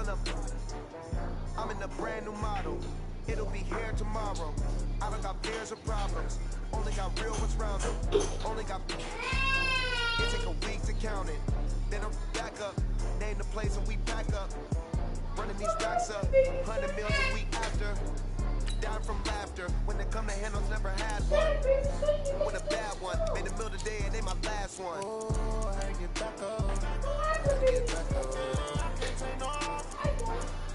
telling them I'm in a brand new model. It'll be here tomorrow. I don't got fears or problems. Only got real ones round them. Only got. It take a week to count it. Then I'm back up. Name the place and we pack up. Running these racks up. 100 meals a week after. Down from laughter. When they come to handles, never had one. With a bad one. Made a meal today and they my last one. Oh, I had to get back up. I had to get back up. I can't say no.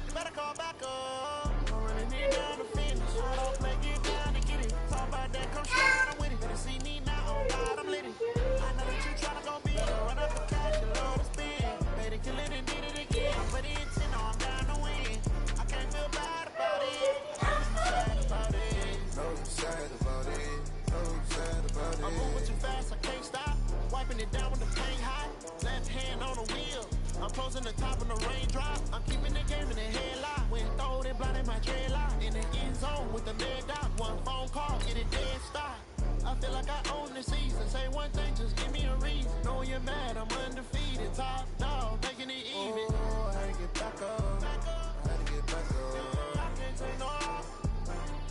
You better call back up. I'm running it down to finish. I don't play, get down to get it. Talk about that, come straight, I'm with it. Better see me now, oh God, I'm lit it. I know that you tryna go big. Run up the cash, you love to spend. Better kill it and did it again. But it's in, I'm down to win. I can't feel bad about it. I'm sad about it. No, I'm sad about it. No, I'm sad about it. I'm moving too fast, I can't stop. Wiping it down with the paint hot. Left hand on the wheel. I'm closing the top of the raindrop. I'm keeping the game in the headlock. When throw it, blind in my dreadlock. In the end zone with the mad dot. One phone call, get it dead stop. I feel like I own the season. Say one thing, just give me a reason. Know you're mad, I'm undefeated. Top dog, making it even. Oh, I had to get back up. I had to get back up. I can't say no.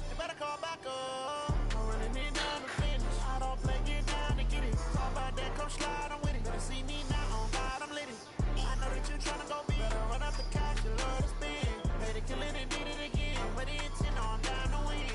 You better call back up. I'm running it down to finish. I don't play, get down to get it. Talk about that, come slide, I'm with it. Better see me now, on God, I'm lit it. I know that you tryna go big. Better run up the cash, you love to spend. Better kill it and did it again. But it's in, I'm down to win.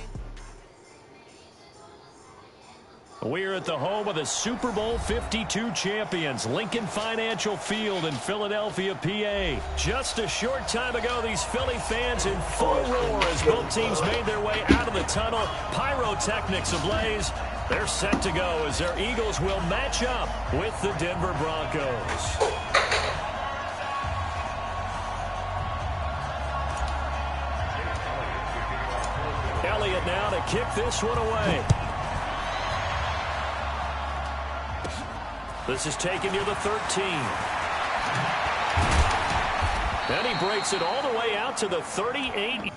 We're at the home of the Super Bowl 52 champions, Lincoln Financial Field in Philadelphia, PA. Just a short time ago, these Philly fans in full roar as both teams made their way out of the tunnel. Pyrotechnics ablaze. They're set to go as their Eagles will match up with the Denver Broncos. Elliott now to kick this one away. This is taken near the 13. Then he breaks it all the way out to the 38.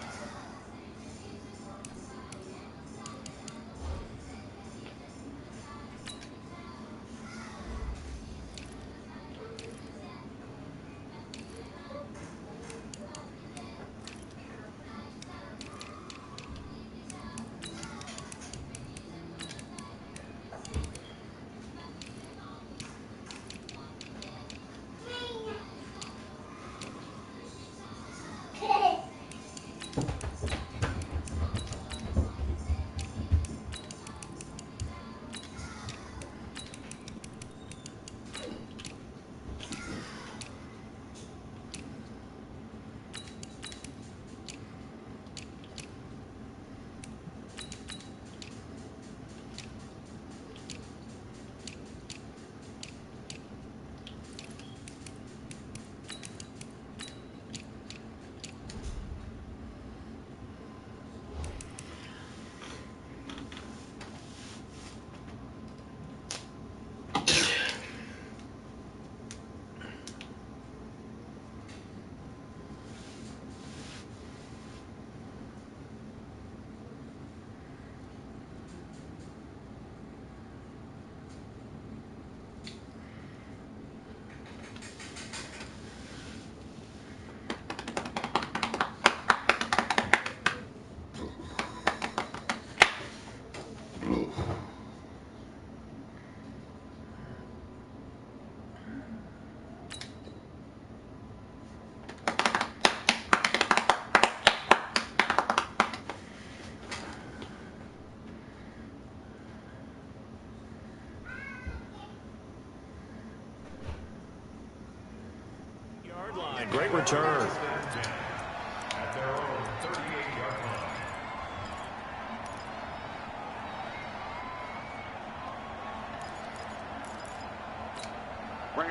Great return.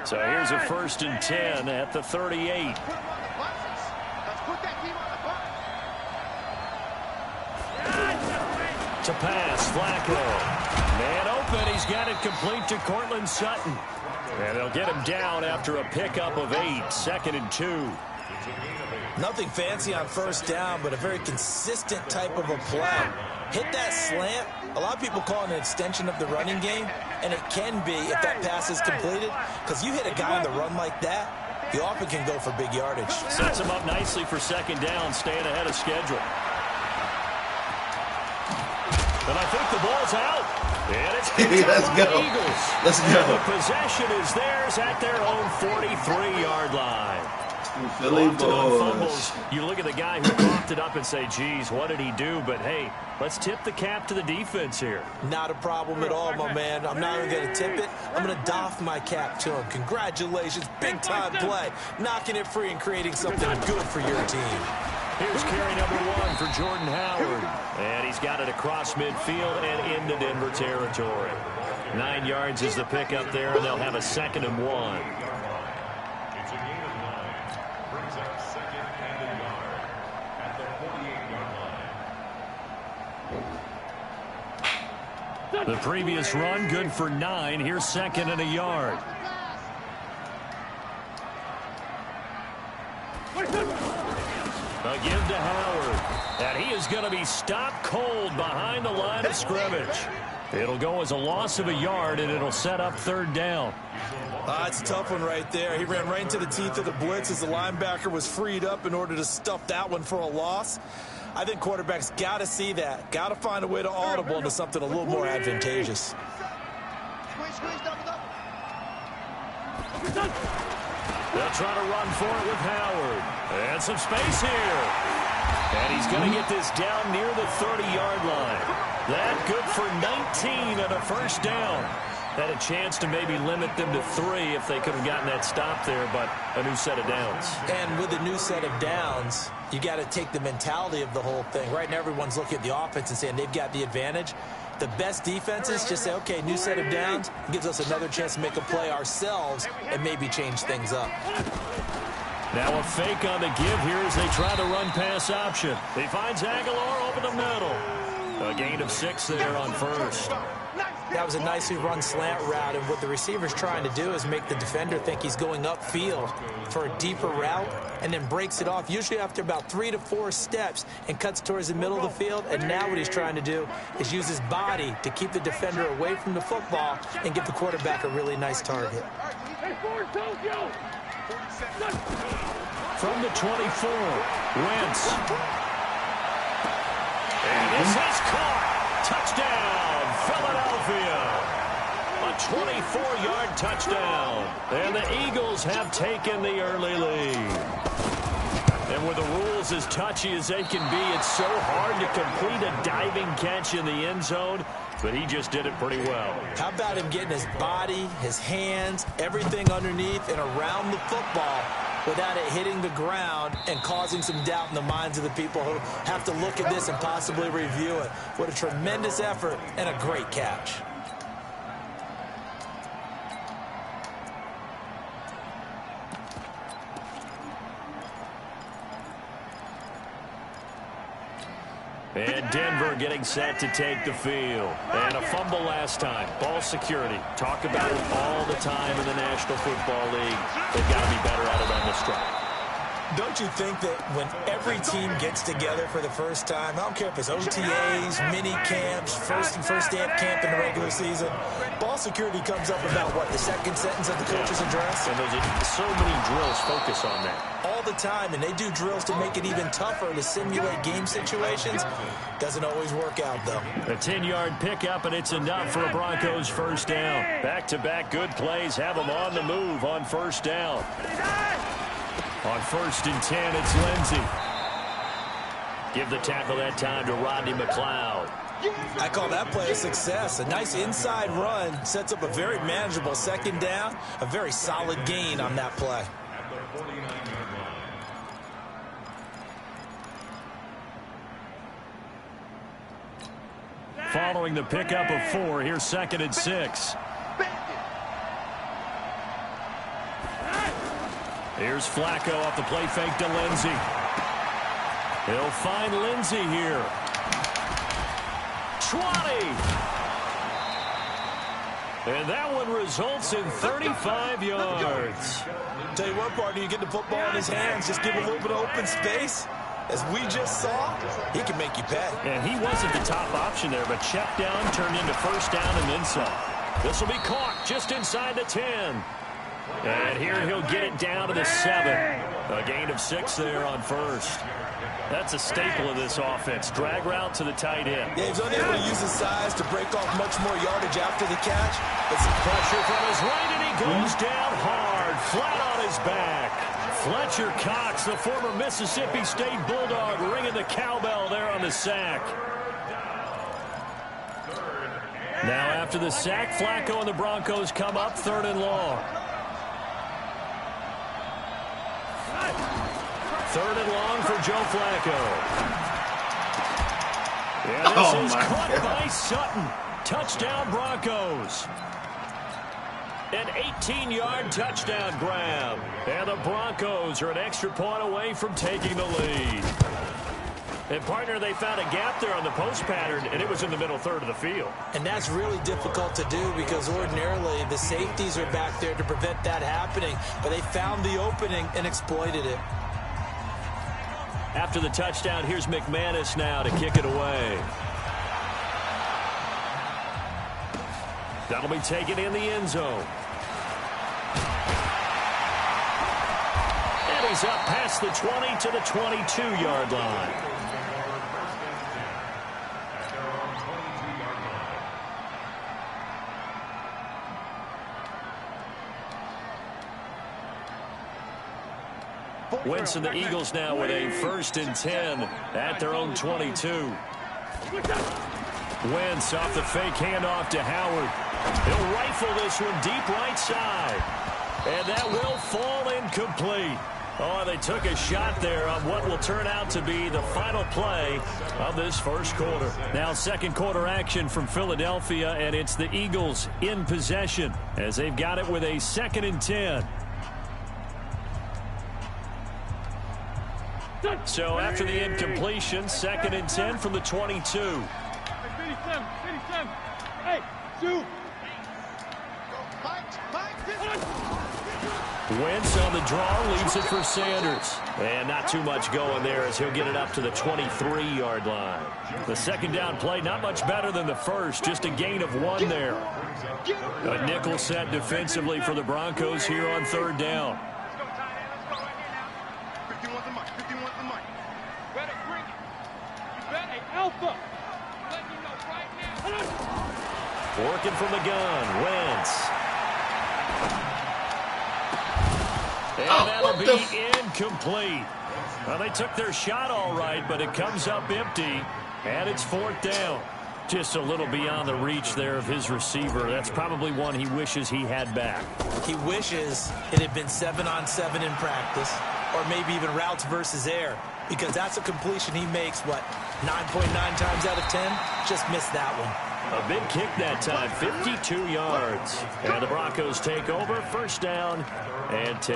So here's a 1st and 10 at the 38. To pass, Flacco. Man open, he's got it complete to Cortland Sutton. And they'll get him down after a pickup of 8, 2nd and 2. Nothing fancy on 1st down, but a very consistent type of a play. Hit that slant. A lot of people call it an extension of the running game, and it can be if that pass is completed, because you hit a guy on the run like that, You often can go for big yardage. Sets him up nicely for second down, staying ahead of schedule. And I think the ball's out. And it's Let's go. Eagles. Let's go. And the possession is theirs at their own 43-yard line. Philly Often on boys. fumbles, you look at the guy who propped it up and say, geez, what did he do? But, hey, let's tip the cap to the defense here. Not a problem at all, my man. I'm not even going to tip it. I'm going to doff my cap to him. Congratulations. Big-time play. Knocking it free and creating something good for your team. Here's carry number 1 for Jordan Howard. And he's got it across midfield and into Denver territory. 9 yards is the pickup there, and they'll have a 2nd and 1. The previous run, good for 9. Here's 2nd and a yard. A give to Howard. And he is going to be stopped cold behind the line of scrimmage. It'll go as a loss of a yard, and it'll set up 3rd down. It's a tough one right there. He ran right into the teeth of the blitz as the linebacker was freed up in order to stuff that one for a loss. I think quarterbacks got to see that. Got to find a way to audible into something a little more advantageous. They'll try to run for it with Howard. And some space here. And he's going to get this down near the 30-yard line. That good for 19 and a 1st down. Had a chance to maybe limit them to 3 if they could have gotten that stop there, but a new set of downs. And with a new set of downs, you got to take the mentality of the whole thing. Right now, everyone's looking at the offense and saying they've got the advantage. The best defenses just say, okay, new set of downs, gives us another chance to make a play ourselves and maybe change things up. Now a fake on the give here as they try to run pass option. He finds Aguilar over the middle. A gain of 6 there on 1st. That was a nicely run slant route, and what the receiver's trying to do is make the defender think he's going upfield for a deeper route and then breaks it off, usually after about 3 to 4 steps, and cuts towards the middle of the field. And now what he's trying to do is use his body to keep the defender away from the football and give the quarterback a really nice target. From the 24, Wentz. And this is caught. Touchdown, Philadelphia. A 24-yard touchdown. And the Eagles have taken the early lead. And with the rules as touchy as they can be, it's so hard to complete a diving catch in the end zone, but he just did it pretty well. How about him getting his body, his hands, everything underneath and around the football without it hitting the ground and causing some doubt in the minds of the people who have to look at this and possibly review it. What a tremendous effort and a great catch. And Denver getting set to take the field. And a fumble last time. Ball security. Talk about it all the time in the National Football League. They've got to be better at it on this drive. Don't you think that when every team gets together for the first time, I don't care if it's OTAs, mini camps, first day at camp in the regular season, ball security comes up about, what, the second sentence of the coach's address? And there's so many drills focus on that. All the time, and they do drills to make it even tougher to simulate game situations. Doesn't always work out, though. A 10-yard pickup, and it's enough for a Broncos 1st down. Back-to-back good plays have them on the move on 1st down. On 1st and 10, it's Lindsey. Give the tackle that time to Rodney McLeod. I call that play a success. A nice inside run sets up a very manageable 2nd down. A very solid gain on that play. Following the pickup of 4, here's 2nd and 6. Here's Flacco off the play fake to Lindsey. He'll find Lindsey here. 20. And that one results in 35 yards. Tell you what, partner, you get the football in his hands, just give him a little bit of open space. As we just saw, he can make you pay. And he wasn't the top option there, but check down turned into 1st down and then some. This will be caught just inside the 10. And here he'll get it down to the 7. A gain of 6 there on first. That's a staple of this offense. Drag route to the tight end. Yeah, he's unable to use his size to break off much more yardage after the catch. But some pressure from his right, and he goes down hard, flat on his back. Fletcher Cox, the former Mississippi State Bulldog, ringing the cowbell there on the sack. Now after the sack, Flacco and the Broncos come up 3rd and long. 3rd and long for Joe Flacco. And this is caught by Sutton. Touchdown Broncos. An 18-yard touchdown grab. And the Broncos are an extra point away from taking the lead. And, partner, they found a gap there on the post pattern, and it was in the middle third of the field. And that's really difficult to do because ordinarily the safeties are back there to prevent that happening. But they found the opening and exploited it. After the touchdown, here's McManus now to kick it away. That'll be taken in the end zone. And he's up past the 20 to the 22-yard line. Wentz and the Eagles now with a 1st and 10 at their own 22. Wentz off the fake handoff to Howard. He'll rifle this one deep right side. And that will fall incomplete. Oh, they took a shot there on what will turn out to be the final play of this first quarter. Now 2nd quarter action from Philadelphia, and it's the Eagles in possession as they've got it with a 2nd and 10. So after the incompletion, 2nd and 10 from the 22. 57. Hey, shoot. Wentz on the draw, leaves it for Sanders. And not too much going there as he'll get it up to the 23-yard line. The 2nd down play, not much better than the first, just a gain of 1 there. A nickel set defensively for the Broncos here on 3rd down. Alpha. Working from the gun, Wentz. And that'll be incomplete. Well, they took their shot all right, but it comes up empty, and it's 4th down. Just a little beyond the reach there of his receiver. That's probably one he wishes he had back. He wishes it had been 7-on-7 in practice, or maybe even routes versus air, because that's a completion he makes, 9.9 times out of 10? Just missed that one. A big kick that time, 52 yards. And the Broncos take over, 1st down and 10.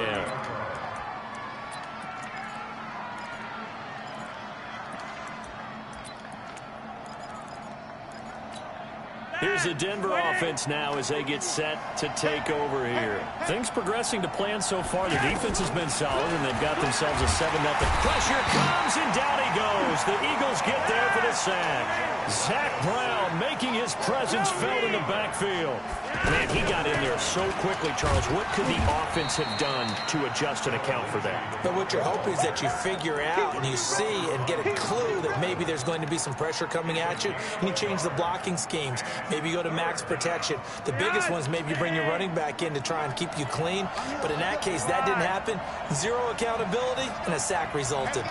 Here's the Denver offense now as they get set to take over here. Things progressing to plan so far. Their defense has been solid, and they've got themselves a 7-0. Pressure comes, and down he goes. The Eagles get there for the sack. Zach Brown making his presence felt in the backfield. Man, he got in there so quickly, Charles. What could the offense have done to adjust and account for that? But what you're hoping is that you figure out and you see and get a clue that maybe there's going to be some pressure coming at you, and you change the blocking schemes. Maybe you go to max protection. The biggest ones, maybe you bring your running back in to try and keep you clean. But in that case, that didn't happen. 0 accountability, and a sack resulted.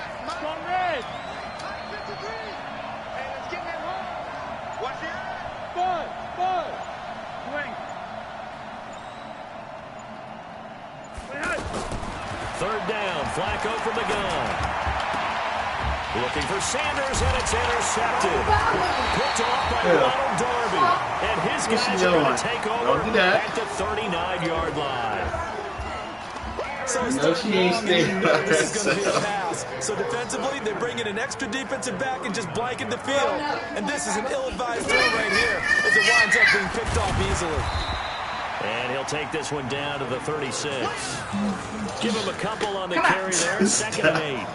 Third down, Flacco from the gun. Looking for Sanders, and it's intercepted. Picked off by Ronald Darby. And his guys are going to take over at the 39-yard line. So no, she ain't staying. This is going to be a pass. So defensively, they bring in an extra defensive back and just blanket the field. And this is an ill-advised throw right here as it winds up being picked off easily. And he'll take this one down to the 36. Give him a couple on the carry there. 2nd and 8.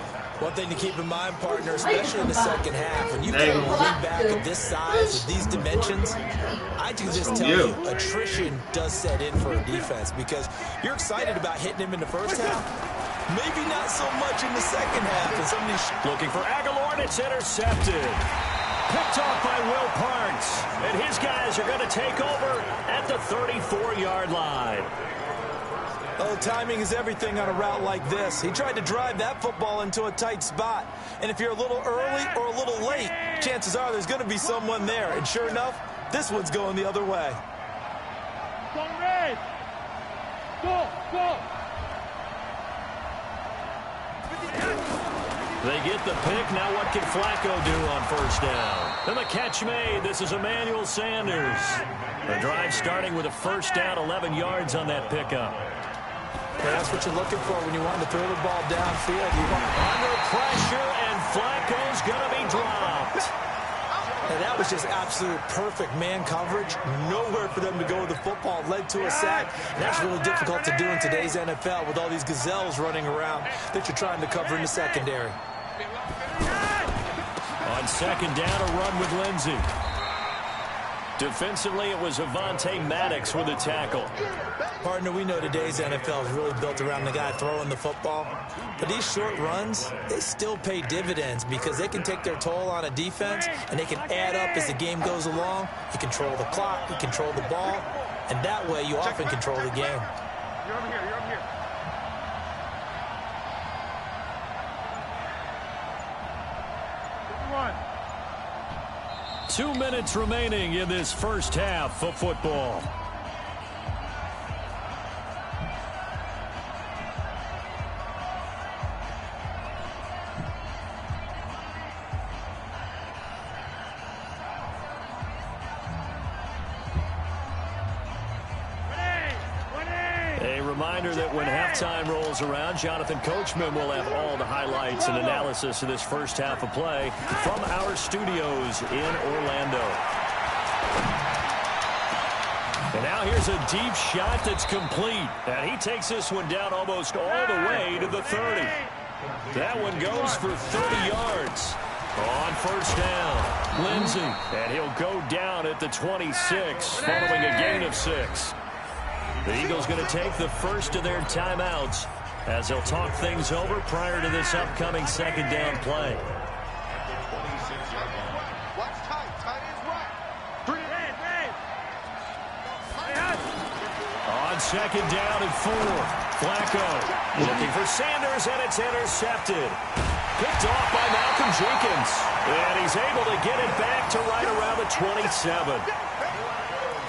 One thing to keep in mind, partner, especially in the second half, when you've got a running back of this size, with these dimensions, I can just tell you, attrition does set in for a defense because you're excited about hitting him in the first half. Maybe not so much in the second half. And somebody's looking for Aguilar, and it's intercepted. Picked off by Will Parks. And his guys are going to take over at the 34-yard line. Oh, timing is everything on a route like this. He tried to drive that football into a tight spot. And if you're a little early or a little late, chances are there's going to be someone there. And sure enough, this one's going the other way. Go, Red! Go, go! They get the pick. Now what can Flacco do on first down? And the catch made. This is Emmanuel Sanders. The drive starting with a first down, 11 yards on that pickup. Yeah, that's what you're looking for when you want to throw the ball downfield. You want under pressure, and Flacco's going to be dropped. And that was just absolute perfect man coverage. Nowhere for them to go with the football. Led to a sack. And that's really difficult to do in today's NFL with all these gazelles running around that you're trying to cover in the secondary. On second down, a run with Lindsey. Defensively, it was Avonte Maddox with a tackle. Partner, we know today's NFL is really built around the guy throwing the football. But these short runs, they still pay dividends because they can take their toll on a defense and they can add up as the game goes along. You control the clock, you control the ball, and that way you often control the game. You're over here, you're over here. 2 minutes remaining in this first half of football. Reminder that when halftime rolls around, Jonathan Coachman will have all the highlights and analysis of this first half of play from our studios in Orlando. And now here's a deep shot that's complete. And he takes this one down almost all the way to the 30. That one goes for 30 yards. On first down, Lindsey. And he'll go down at the 26 following a gain of 6. The Eagles going to take the first of their timeouts as they'll talk things over prior to this upcoming second down play. On second down and 4, Flacco looking for Sanders, and it's intercepted. Picked off by Malcolm Jenkins. And he's able to get it back to right around the 27.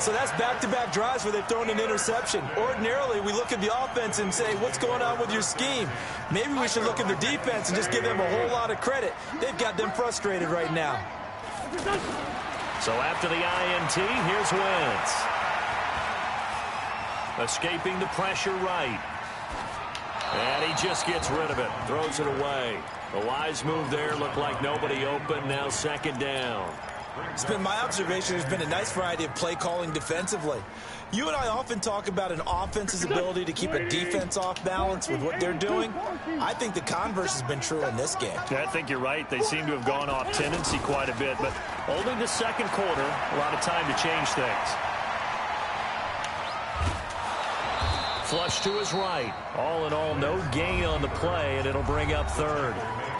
So that's back-to-back drives where they've thrown an interception. Ordinarily, we look at the offense and say, what's going on with your scheme? Maybe we should look at the defense and just give them a whole lot of credit. They've got them frustrated right now. So after the INT, here's Wentz. Escaping the pressure right. And he just gets rid of it. Throws it away. A wise move there. Looked like nobody open. Now second down. It's been my observation. There's been a nice variety of play calling defensively. You and I often talk about an offense's ability to keep a defense off balance with what they're doing. I think the converse has been true in this game. I think you're right. They seem to have gone off tendency quite a bit, but only the second quarter, a lot of time to change things. Flush to his right. All in all, no gain on the play, and it'll bring up third.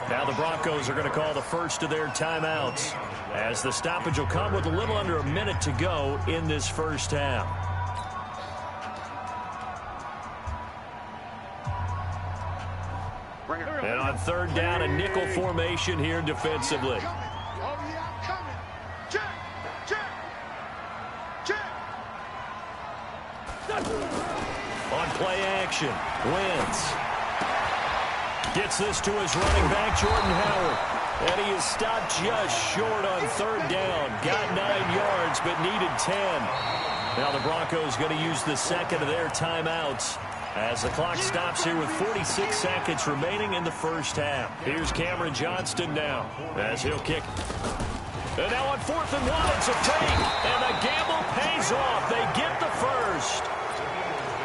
Now the Broncos are going to call the first of their timeouts, as the stoppage will come with a little under a minute to go in this first half. And on third down, a nickel formation here defensively. On play action, Wentz gets this to his running back, Jordan Howard. And he is stopped just short on third down. Got 9 yards, but needed 10. Now the Broncos going to use the second of their timeouts as the clock stops here with 46 seconds remaining in the first half. Here's Cameron Johnston now as he'll kick. And now on 4th and 1, it's a fake. And the gamble pays off. They get the first.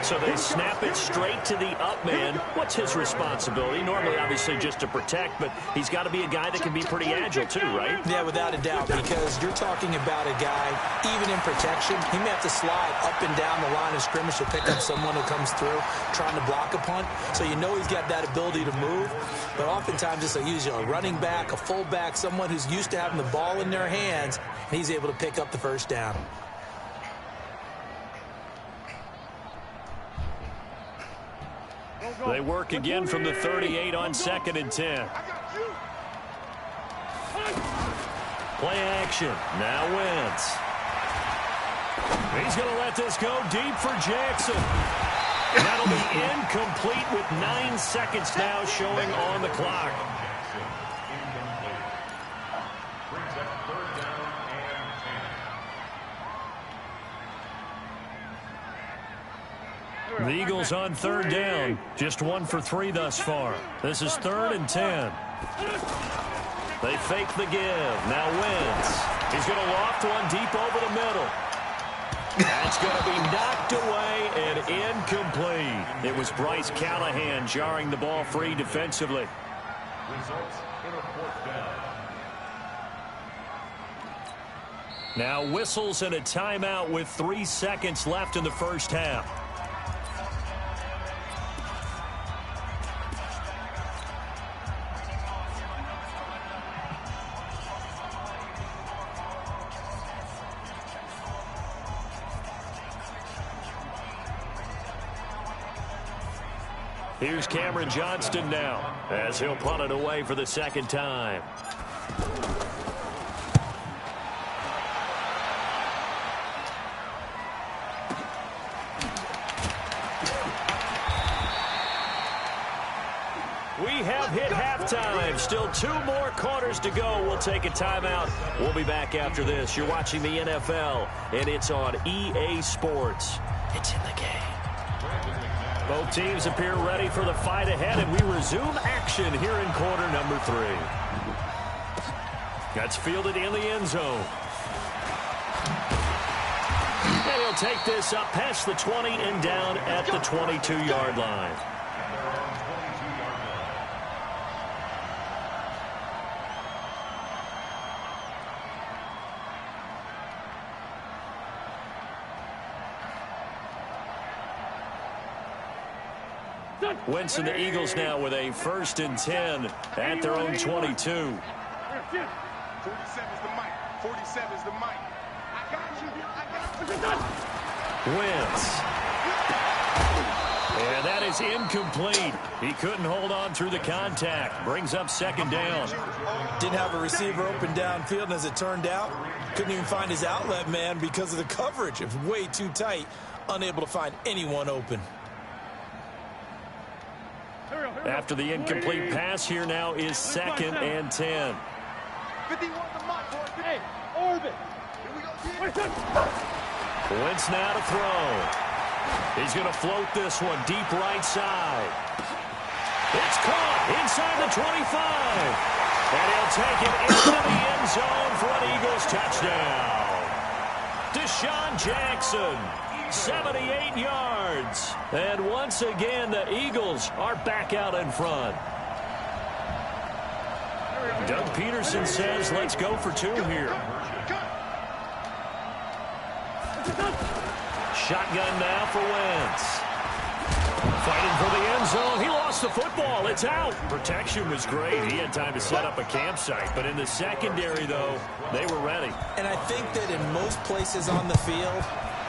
So they snap it straight to the up man. What's his responsibility? Normally, obviously, just to protect, but he's got to be a guy that can be pretty agile too, right? Yeah, without a doubt, because you're talking about a guy, even in protection, he may have to slide up and down the line of scrimmage to pick up someone who comes through trying to block a punt. So you know he's got that ability to move, but oftentimes it's usually a running back, a fullback, someone who's used to having the ball in their hands, and he's able to pick up the first down. They work again from the 38 on 2nd and 10. Play action. Now Wentz. He's going to let this go deep for Jackson. That'll be incomplete with 9 seconds now showing on the clock. The Eagles on 3rd down. Just 1 for 3 thus far. This is 3rd and 10. They fake the give. Now Wentz. He's going to loft one deep over the middle. That's going to be knocked away and incomplete. It was Bryce Callahan jarring the ball free defensively. Results in a 4th down. Now whistles and a timeout with 3 seconds left in the first half. Here's Cameron Johnston now as he'll punt it away for the 2nd time. We have hit halftime. Still 2 more quarters to go. We'll take a timeout. We'll be back after this. You're watching the NFL, and it's on EA Sports. It's in the game. Both teams appear ready for the fight ahead, and we resume action here in quarter number 3. That's fielded in the end zone. And he'll take this up past the 20 and down at the 22-yard line. Wentz and the Eagles now with a 1st and 10 at their own 22. 47 is the mic. 47 is the mic. I got you. Wentz. And that is incomplete. He couldn't hold on through the contact. Brings up 2nd down. Didn't have a receiver open downfield, and as it turned out, couldn't even find his outlet man because of the coverage. It was way too tight, unable to find anyone open. After the incomplete pass, here now is 2nd and 10. 51 the mic. Hey, orbit. Wentz now to throw. He's going to float this one deep right side. It's caught inside the 25. And he'll take it into the end zone for an Eagles touchdown. Deshaun Jackson, 78 yards. And once again, the Eagles are back out in front. Doug Peterson says, let's go for 2 here. Shotgun now for Wentz. Fighting for the end zone. He lost the football. It's out. Protection was great. He had time to set up a campsite. But in the secondary, though, they were ready. And I think that in most places on the field,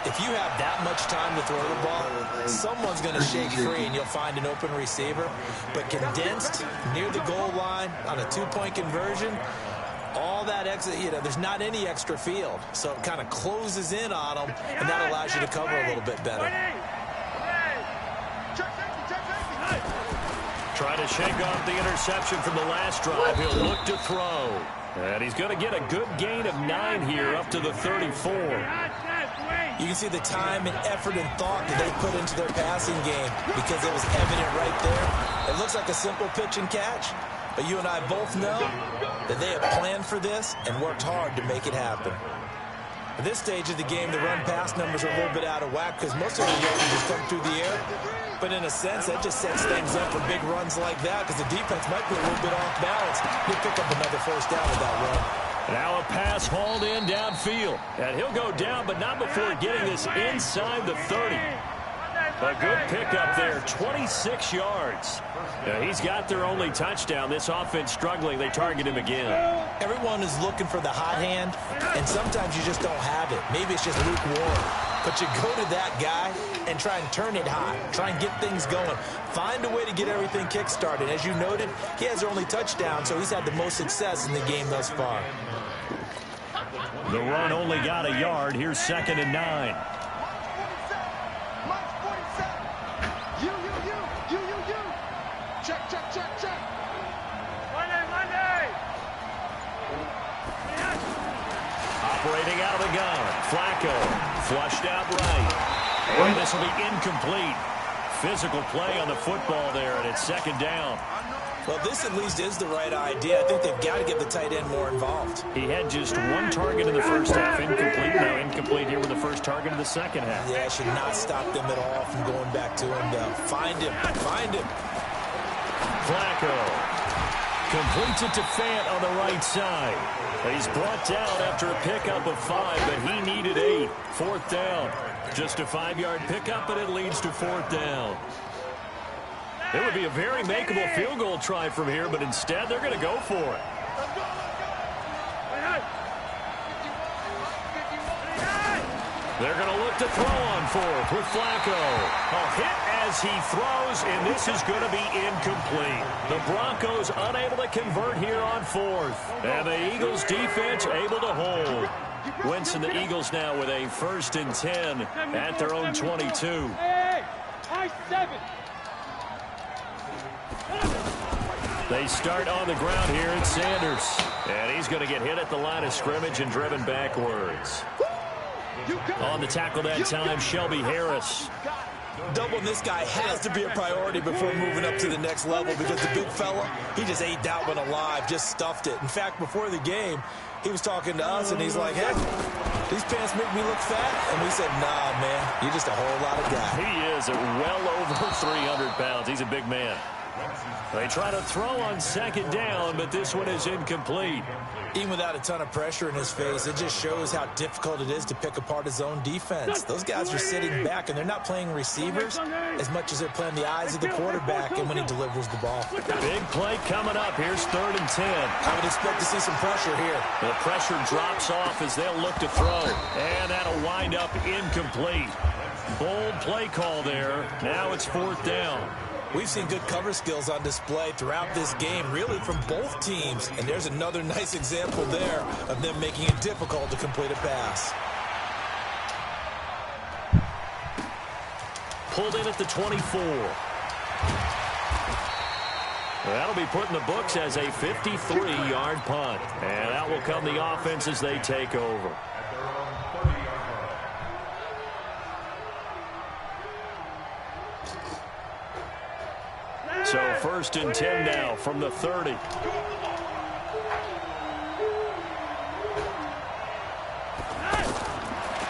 if you have that much time to throw the ball, someone's going to shake free and you'll find an open receiver. But condensed near the goal line on a 2-point conversion, all that extra, there's not any extra field. So it kind of closes in on them, and that allows you to cover a little bit better. Try to shake off the interception from the last drive. He'll look to throw. And he's going to get a good gain of 9 here up to the 34. You can see the time and effort and thought that they put into their passing game because it was evident right there. It looks like a simple pitch and catch, but you and I both know that they have planned for this and worked hard to make it happen. At this stage of the game, the run-pass numbers are a little bit out of whack because most of the yards just come through the air. But in a sense, that just sets things up for big runs like that because the defense might be a little bit off balance. He'll pick up another first down with that run. Now a pass hauled in downfield. And he'll go down, but not before getting this inside the 30. A good pickup there, 26 yards. Now he's got their only touchdown. This offense struggling. They target him again. Everyone is looking for the hot hand, and sometimes you just don't have it. Maybe it's just lukewarm. But you go to that guy and try and turn it hot. Try and get things going. Find a way to get everything kick-started. As you noted, he has their only touchdown, so he's had the most success in the game thus far. The run only got a yard. Here's 2nd and 9. Operating out of the gun. Flacco flushed out right. And this will be incomplete. Physical play on the football there, and it's 2nd down. Well, this at least is the right idea. I think they've got to get the tight end more involved. He had just one target in the first half. Incomplete. Now incomplete here with the first target of the second half. Yeah, it should not stop them at all from going back to him. Find him. Find him. Flacco completes it to Fant on the right side. He's brought down after a pickup of 5, but he needed 8. 4th down. Just a 5-yard pickup, but it leads to 4th down. It would be a very makeable field goal try from here, but instead they're going to go for it. They're going to look to throw on 4th with Flacco. A hit as he throws, and this is going to be incomplete. The Broncos unable to convert here on 4th. And the Eagles defense able to hold. Wentz and the Eagles now with a 1st and 10 at their own 22. They start on the ground here at Sanders. And he's going to get hit at the line of scrimmage and driven backwards. On the tackle that time, Shelby Harris. Doubling this guy has to be a priority before moving up to the next level because the big fella, he just ate that one alive, just stuffed it. In fact, before the game, he was talking to us, and he's like, hey, these pants make me look fat? And we said, nah, man, you're just a whole lot of guy. He is well over 300 pounds. He's a big man. They try to throw on 2nd down, but this one is incomplete. Even without a ton of pressure in his face, it just shows how difficult it is to pick apart his own defense. Those guys are sitting back, and they're not playing receivers as much as they're playing the eyes of the quarterback and when he delivers the ball. Big play coming up. Here's 3rd and 10. I would expect to see some pressure here. The pressure drops off as they'll look to throw, and that'll wind up incomplete. Bold play call there. Now it's 4th down. We've seen good cover skills on display throughout this game, really from both teams. And there's another nice example there of them making it difficult to complete a pass. Pulled in at the 24. That'll be put in the books as a 53-yard punt. And out will come the offense as they take over. So 1st and 10 now from the 30.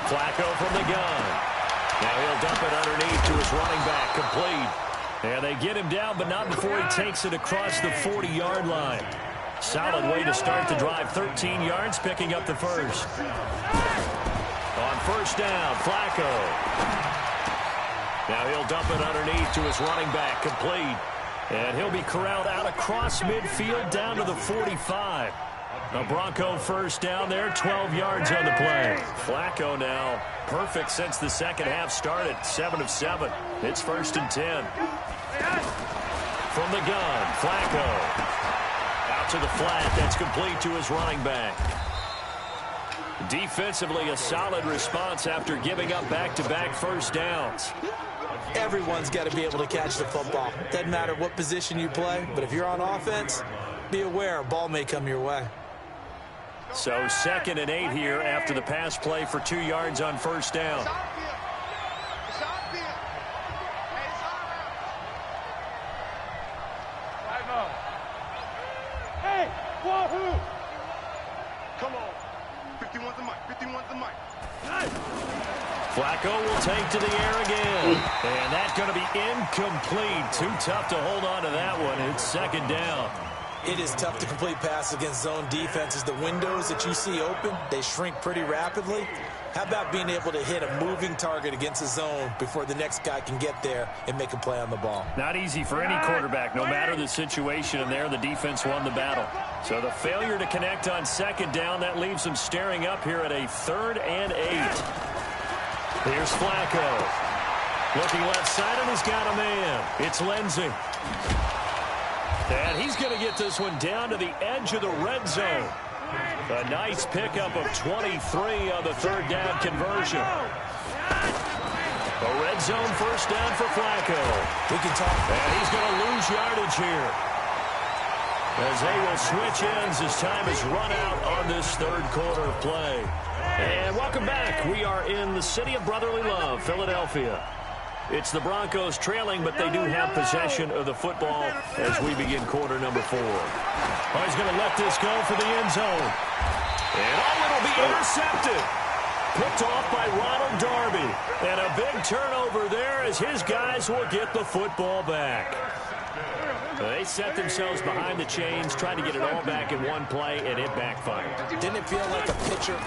Flacco from the gun. Now he'll dump it underneath to his running back, complete. And they get him down, but not before he takes it across the 40-yard line. Solid way to start the drive. 13 yards, picking up the first. On 1st down, Flacco. Now he'll dump it underneath to his running back, complete. And he'll be corralled out across midfield down to the 45. A Bronco 1st down there, 12 yards on the play. Flacco now perfect since the second half started, 7 of 7. It's 1st and 10. From the gun, Flacco. Out to the flat, that's complete to his running back. Defensively, a solid response after giving up back-to-back 1st downs. Everyone's got to be able to catch the football. Doesn't matter what position you play, but if you're on offense, be aware a ball may come your way. So 2nd and 8 here after the pass play for 2 yards on 1st down. Hey, Wahoo! Come on. 51's the mic. 51's wants the mic. Flacco will take to the air again. And that's going to be incomplete. Too tough to hold on to that one. It's second down. It is tough to complete passes against zone defenses. The windows that you see open, they shrink pretty rapidly. How about being able to hit a moving target against a zone before the next guy can get there and make a play on the ball? Not easy for any quarterback, no matter the situation, and there the defense won the battle. So the failure to connect on second down, that leaves them staring up here at a 3rd and 8. Here's Flacco. Looking left side, and he's got a man. It's Lindsey. And he's going to get this one down to the edge of the red zone. A nice pickup of 23 on the 3rd down conversion. A red zone first down for Flacco. We can talk. And he's going to lose yardage here, as they will switch ends as time is run out on this 3rd quarter of play. And welcome back. We are in the city of brotherly love, Philadelphia. It's the Broncos trailing, but they do have possession of the football as we begin quarter number 4. Oh, he's going to let this go for the end zone. And it'll be intercepted. Picked off by Ronald Darby. And a big turnover there as his guys will get the football back. They set themselves behind the chains, trying to get it all back in one play, and it backfired. Didn't it feel like a pitcher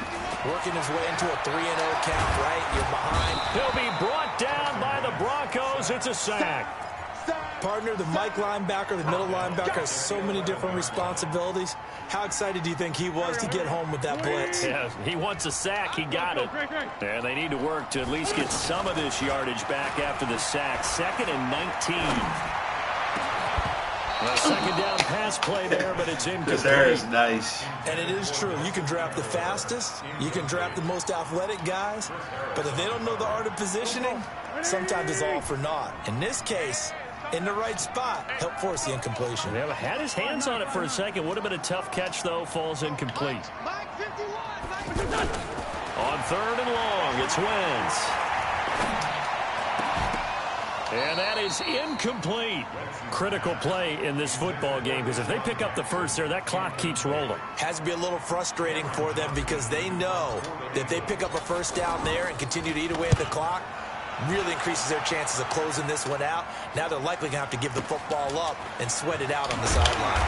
working his way into a 3-0 count, right? You're behind. He'll be brought down by the Broncos. It's a sack. Partner, the Mike linebacker, the middle linebacker has so many different responsibilities. How excited do you think he was to get home with that blitz? Yeah, he wants a sack. He got it. And they need to work to at least get some of this yardage back after the sack. 2nd and 19. A second down pass play there, but it's incomplete. This there is nice. And it is true. You can draft the fastest. You can draft the most athletic guys. But if they don't know the art of positioning, sometimes it's all for naught. In this case, in the right spot, help force the incompletion. Yeah, had his hands on it for a second. Would have been a tough catch, though. Falls incomplete. On 3rd and long, it's Wentz. And that is incomplete. Critical play in this football game, because if they pick up the first there, that clock keeps rolling. Has to be a little frustrating for them because they know that if they pick up a first down there and continue to eat away at the clock, really increases their chances of closing this one out. Now they're likely going to have to give the football up and sweat it out on the sideline.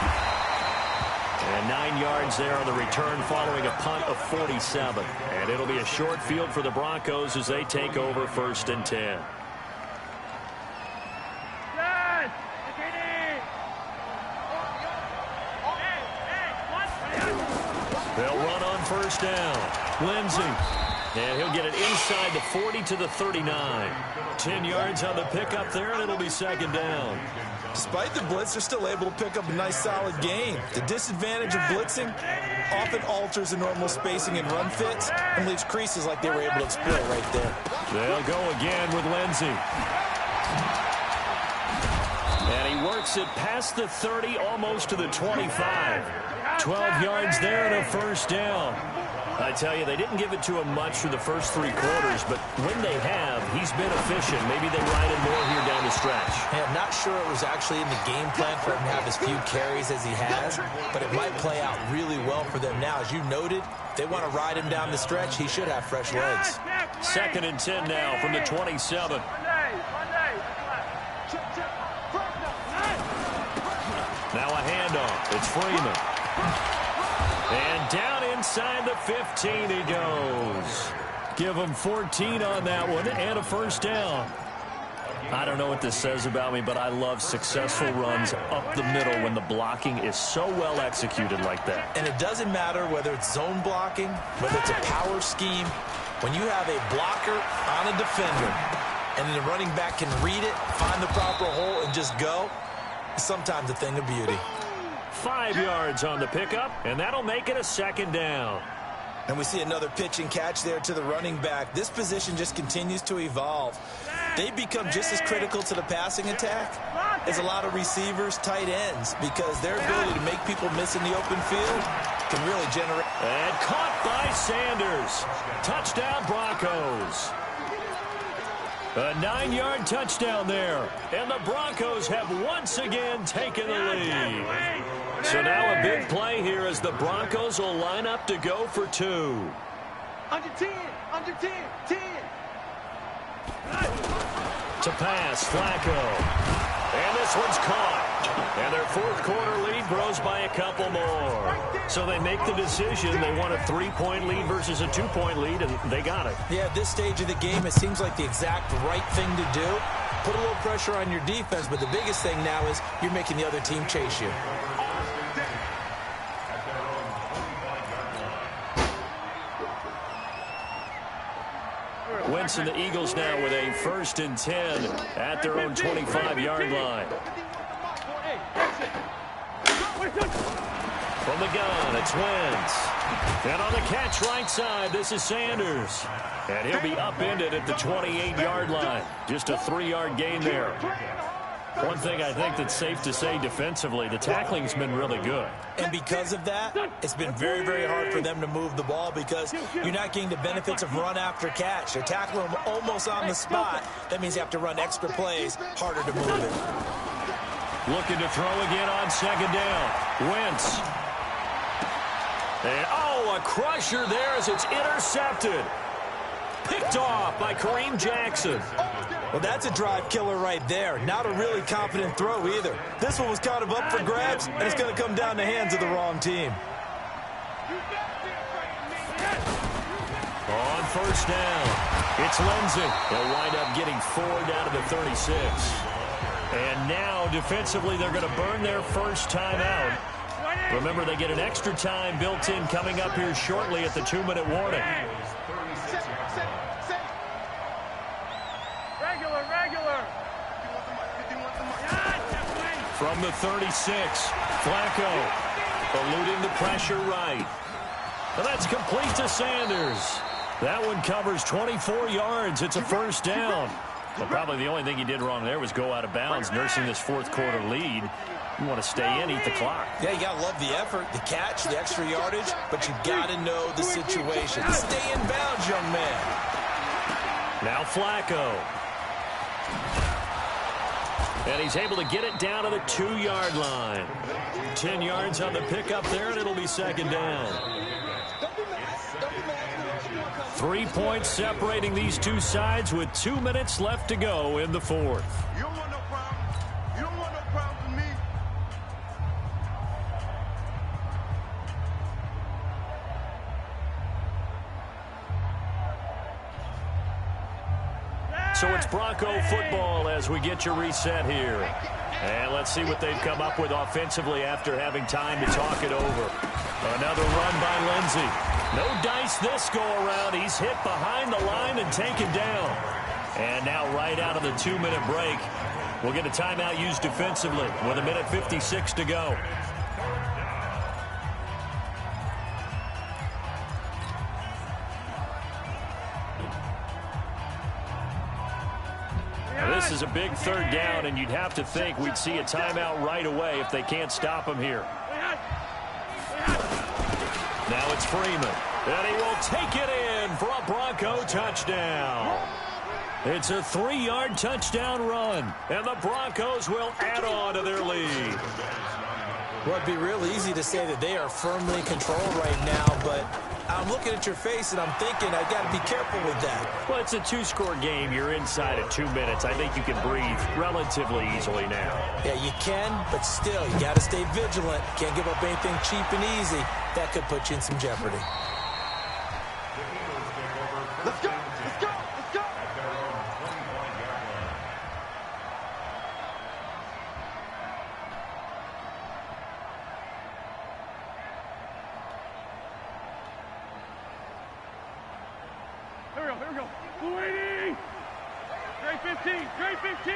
And 9 yards there on the return following a punt of 47. And it'll be a short field for the Broncos as they take over 1st and 10. They'll run on first down. Lindsey. And he'll get it inside the 40 to the 39. 10 yards on the pickup there, and it'll be second down. Despite the blitz, they're still able to pick up a nice, solid gain. The disadvantage of blitzing often alters the normal spacing and run fits and leaves creases like they were able to exploit right there. They'll go again with Lindsey. And he works it past the 30, almost to the 25. 12 yards there and a first down. I tell you, they didn't give it to him much for the first 3 quarters, but when they have, he's been efficient. Maybe they ride him more here down the stretch. Hey, I'm not sure it was actually in the game plan for him to have as few carries as he has, but it might play out really well for them now. As you noted, they want to ride him down the stretch. He should have fresh legs. 2nd and 10 now from the 27. Now a handoff. It's Freeman. And down inside the 15 he goes. Give him 14 on that one and a first down. I don't know what this says about me, but I love successful runs up the middle when the blocking is so well executed like that. And it doesn't matter whether it's zone blocking, whether it's a power scheme. When you have a blocker on a defender and the running back can read it, find the proper hole, and just go, it's sometimes a thing of beauty. 5 yards on the pickup, and that'll make it a second down. And we see another pitch and catch there to the running back. This position just continues to evolve. They become just as critical to the passing attack as a lot of receivers, tight ends, because their ability to make people miss in the open field can really generate. And caught by Sanders. Touchdown, Broncos. A 9-yard touchdown there. And the Broncos have once again taken the lead. So now a big play here as the Broncos will line up to go for 2. Under 10. Under 10. 10. To pass, Flacco. And this one's caught. And their fourth quarter lead grows by a couple more. So they make the decision. They want a 3-point lead versus a 2-point lead, and they got it. Yeah, at this stage of the game, it seems like the exact right thing to do. Put a little pressure on your defense, but the biggest thing now is you're making the other team chase you. Wentz and the Eagles now with a 1st and 10 at their own 25-yard line. From the gun, it's Wentz. And on the catch right side, this is Sanders. And he'll be upended at the 28-yard line. Just a 3-yard gain there. One thing I think that's safe to say defensively, the tackling's been really good. And because of that, it's been very, very hard for them to move the ball because you're not getting the benefits of run after catch. They're tackling them almost on the spot. That means you have to run extra plays, harder to move it. Looking to throw again on 2nd down. Wentz. And, a crusher there as it's intercepted. Picked off by Kareem Jackson. Well, that's a drive killer right there. Not a really confident throw either. This one was kind of up for grabs, and it's going to come down the hands of the wrong team. On 1st down, it's Lindsey. They'll wind up getting 4 down to the 36. And now, defensively, they're going to burn their first timeout. Remember, they get an extra time built in coming up here shortly at the 2-minute warning. From the 36, Flacco eluding the pressure right. And that's complete to Sanders. That one covers 24 yards. It's a 1st down. Well, probably the only thing he did wrong there was go out of bounds, nursing this 4th quarter lead. You want to stay in, eat the clock. Yeah, you got to love the effort, the catch, the extra yardage, but you got to know the situation. Stay in bounds, young man. Now Flacco. And he's able to get it down to the 2-yard line. 10 yards on the pickup there, and it'll be 2nd down. 3 points separating these two sides with 2 minutes left to go in the 4th. You don't want no problem. You don't want no problem with me. So it's Bronco football as we get your reset here. And let's see what they've come up with offensively after having time to talk it over. Another run by Lindsey. No dice this go-around. He's hit behind the line and taken down. And now right out of the 2-minute break, we'll get a timeout used defensively with 1:56 to go. This is a big 3rd down, and you'd have to think we'd see a timeout right away if they can't stop him here. Now it's Freeman, and he will take it in for a Bronco touchdown. It's a 3-yard touchdown run, and the Broncos will add on to their lead. Well, it'd be real easy to say that they are firmly in control right now, but I'm looking at your face and I'm thinking I got to be careful with that. Well, it's a 2-score game. You're inside of 2 minutes. I think you can breathe relatively easily now. Yeah, you can, but still, you got to stay vigilant. Can't give up anything cheap and easy. That could put you in some jeopardy. Let's go. Let's go. Let's go. Here we go. 280. Straight 15. Straight 15.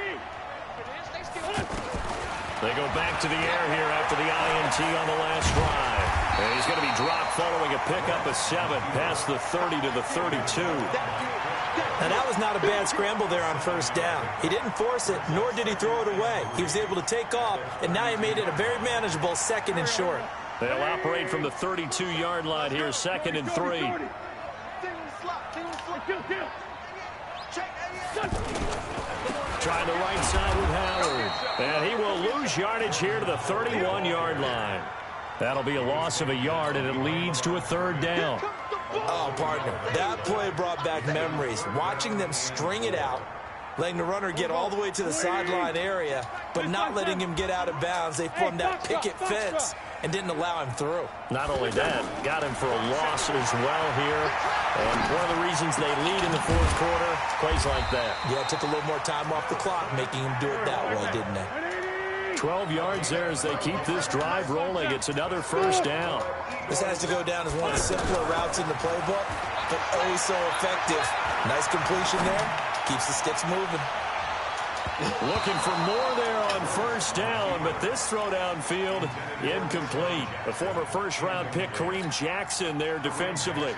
They go back to the air here after the INT on the last drive. And he's going to be dropped following a pickup of 7 past the 30 to the 32. Now, that was not a bad scramble there on 1st down. He didn't force it, nor did he throw it away. He was able to take off, and now he made it a very manageable 2nd and short. They'll operate from the 32-yard line here, 2nd and 3. Trying the right side with Howard. And he will lose yardage here to the 31-yard line. That'll be a loss of a yard, and it leads to a 3rd down. Oh, partner, that play brought back memories. Watching them string it out, letting the runner get all the way to the sideline area, but not letting him get out of bounds. They formed that picket fence and didn't allow him through. Not only that, got him for a loss as well here. And one of the reasons they lead in the fourth quarter, plays like that. Yeah, it took a little more time off the clock, making him do it that way, didn't they? 12 yards there as they keep this drive rolling. It's another first down. This has to go down as one of the simpler routes in the playbook, but oh so effective. Nice completion there. Keeps the sticks moving. Looking for more there on first down, but this throw downfield, incomplete. The former first-round pick, Kareem Jackson, there defensively.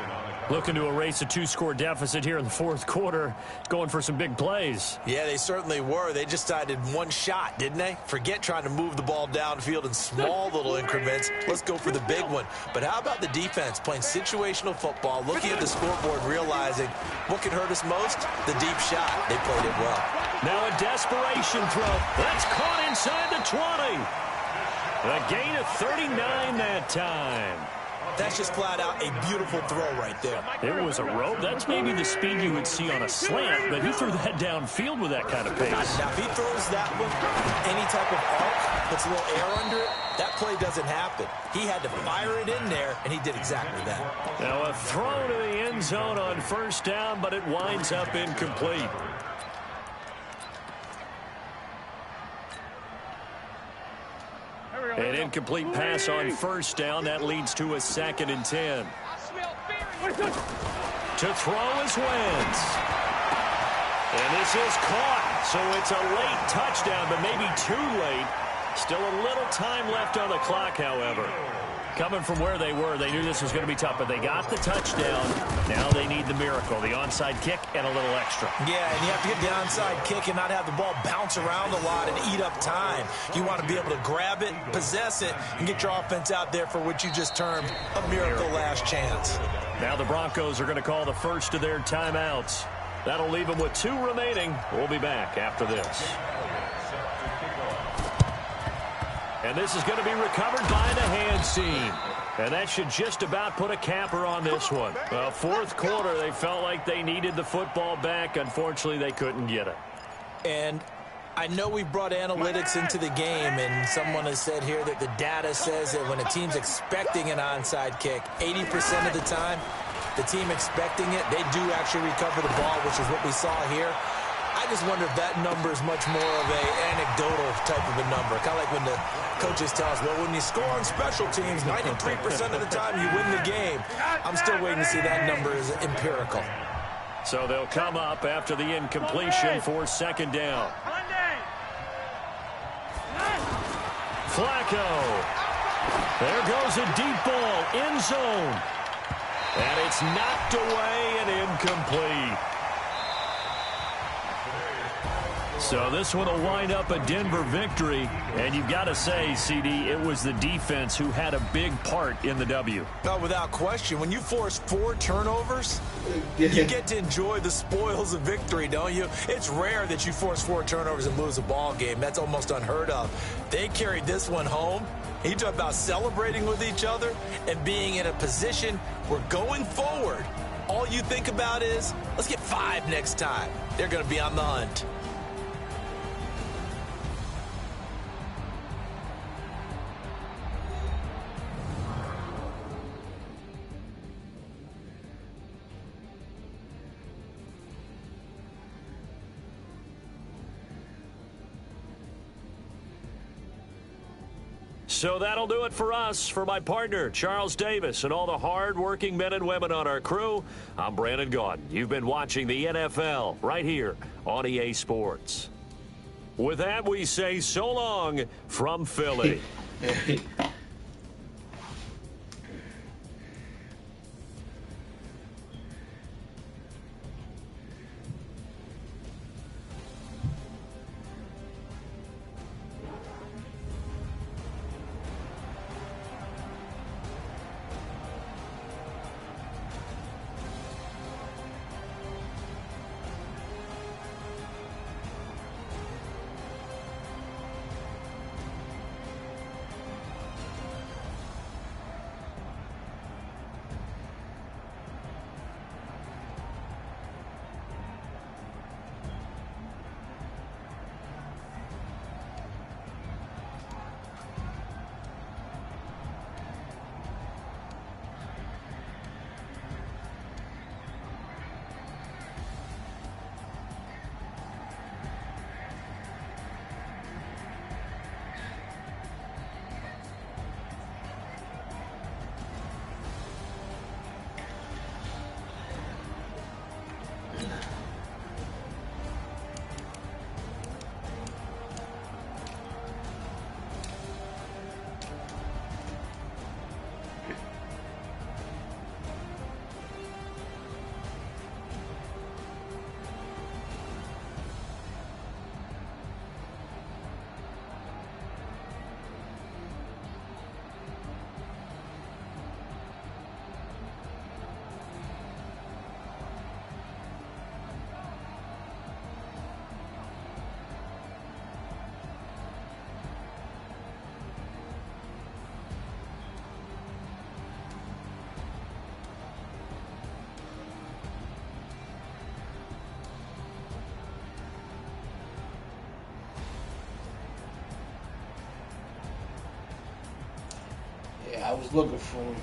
Looking to erase a two-score deficit here in the fourth quarter, going for some big plays. Yeah, they certainly were. They just decided one shot, didn't they? Forget trying to move the ball downfield in small little increments. Let's go for the big one. But how about the defense playing situational football, looking at the scoreboard, realizing what can hurt us most? The deep shot. They played it well. Now a desperation throw. That's caught inside the 20. A gain of 39 that time. That's just flat out a beautiful throw right there. It was a rope. That's maybe the speed you would see on a slant, but he threw that downfield with that kind of pace. Now, if he throws that one, any type of arc, puts a little air under it, that play doesn't happen. He had to fire it in there, and he did exactly that. Now a throw to the end zone on first down, but it winds up incomplete. An incomplete pass on first down. That leads to a 2nd and 10. To throw is Wentz. And this is caught. So it's a late touchdown, but maybe too late. Still a little time left on the clock, however. Coming from where they were, they knew this was going to be tough, but they got the touchdown. Now they need the miracle, the onside kick and a little extra. Yeah, and you have to get the onside kick and not have the ball bounce around a lot and eat up time. You want to be able to grab it, possess it, and get your offense out there for what you just termed a miracle last chance. Now the Broncos are going to call the first of their timeouts. That'll leave them with 2 remaining. We'll be back after this. And this is going to be recovered by the hands team. And that should just about put a capper on this one. Well, fourth quarter, they felt like they needed the football back. Unfortunately, they couldn't get it. And I know we brought analytics into the game, and someone has said here that the data says that when a team's expecting an onside kick, 80% of the time, the team expecting it, they do actually recover the ball, which is what we saw here. I just wonder if that number is much more of an anecdotal type of a number. Kind of like when the coaches tell us, well, when you score on special teams, 93% of the time you win the game. I'm still waiting to see that number is empirical. So they'll come up after the incompletion for 2nd down. Flacco. There goes a deep ball, end zone. And it's knocked away and incomplete. So this one will wind up a Denver victory. And you've got to say, CD, it was the defense who had a big part in the W. No, without question. When you force 4 turnovers, you get to enjoy the spoils of victory, don't you? It's rare that you force 4 turnovers and lose a ball game. That's almost unheard of. They carried this one home. You talk about celebrating with each other and being in a position where going forward, all you think about is, let's get 5 next time. They're going to be on the hunt. So that'll do it for us. For my partner, Charles Davis, and all the hard-working men and women on our crew, I'm Brandon Gaudin. You've been watching the NFL right here on EA Sports. With that, we say so long from Philly. I was looking for him.